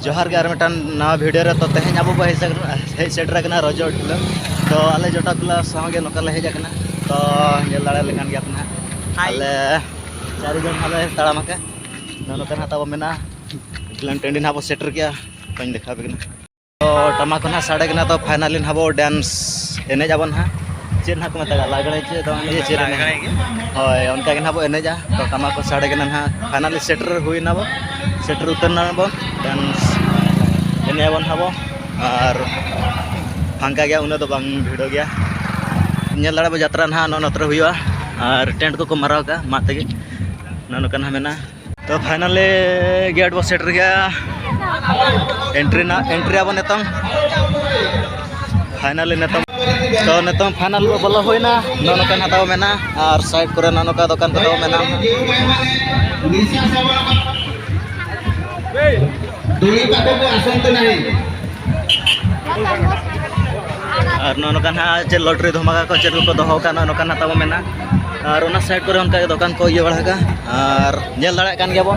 जोहार के मिटान नवा वीडियो रे तो तेज अब हेज सेटर रजो टुला तो आले जोटा टुला संगे नोकाले हेजना तो नेल दाड़े लेखान गया ना आले चारि जन हाले ताड़ामके नोकन तब मेना टेंडी ना सेटर गया बन देखा बेगना तो टमाक ना साड़े गना तो फाइनली ना डांस एनेज आबो ना चेद ना को मता लागड़े चे तो ये चेद होय उनका के ना एनेजा तो टमाक साड़े गना ना फाइनली सेटर हुई ना सेटर उतरना बो डांस एने बन हाबो और फांका गया उन्हें तो बांग भिड़ो गया नेल दाड़े यात्रा ना नत्र हुआ और टेंट को माराव का मा तेगे नोकन मेना तो फाइनली गेट बो सेटर गया एंट्री आबो नेतम फाइनली नेतम तो नेतम फाइनल बोलो होइना नोकन हताव मेना और साइड करे नोका दुकान को मेना दुली पाको को आसंत नहीं और नोकन चे लॉटरी धमाका को चेक को दोहो का नोकन हताव मेना और उना साइड करे उनका दुकान को ये बड़ा का और नेल दाड़े कान गया बो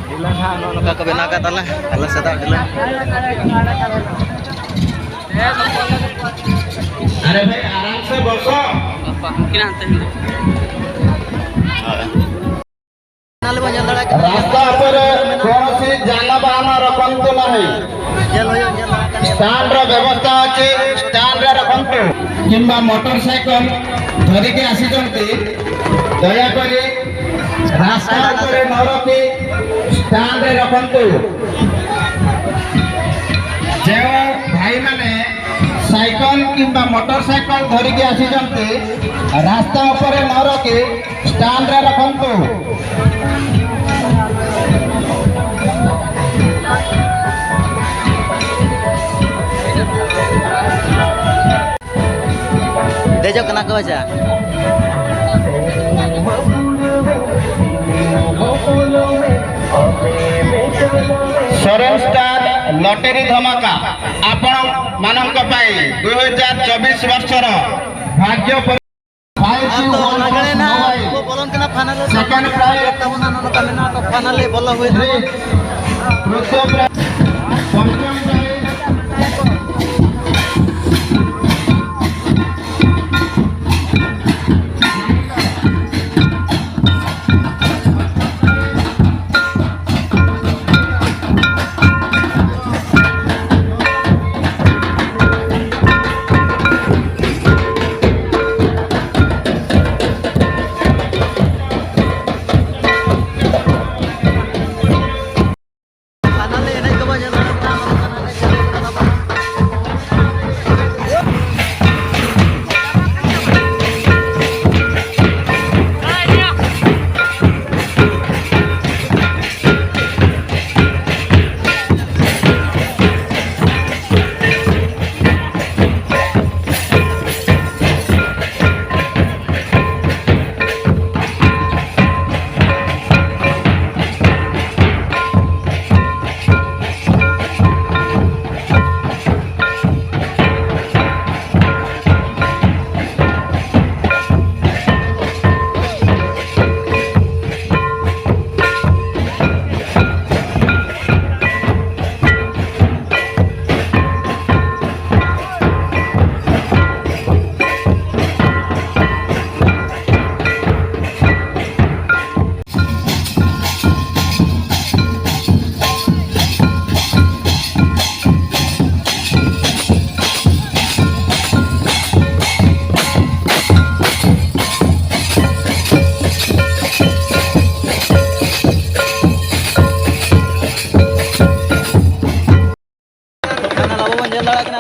दिलन हा नोका को बेना का ताले अल्लाह सदा दिलन अरे भाई आराम से बसो किना हते नाले बो नेल दाड़े रास्ता पर कौन सी जाना बहाना रखंतु नहीं नेल होयो नेल दाड़े स्टैंड रे व्यवस्था अछि स्टैंड रे रखंतु किंबा मोटरसाइकल धरि के आसी जंती दया करी रास्ता पर न रखी स्टैंड रे रखंतु जे भाई माने साइकल किंबा मोटरसाइकल धरि के आसी जंती रास्ता ऊपर न रखी स्टैंड रे रखंतु देजो कना को जा सोरेन स्टार लॉटरी धमाका आपण मानक पाई 2024 वर्षर भाग्य बोलन कना फाइनल सेकंड प्राइज तबना नोका मेना तो फाइनली बोलो होई पंचम प्राइज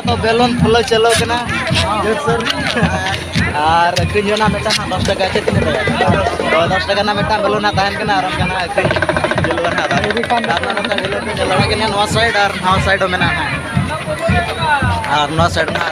तो बेलून फुल चलो कना और अक्रीन जो ना मेटा 10 टका चे तीन तो 10 टका ना मेटा बेलून ना ताहन कना और कना अक्रीन बेलून ना ताहन ना बेलून चलो कना नवा साइड और नवा साइड में ना और नवा साइड ना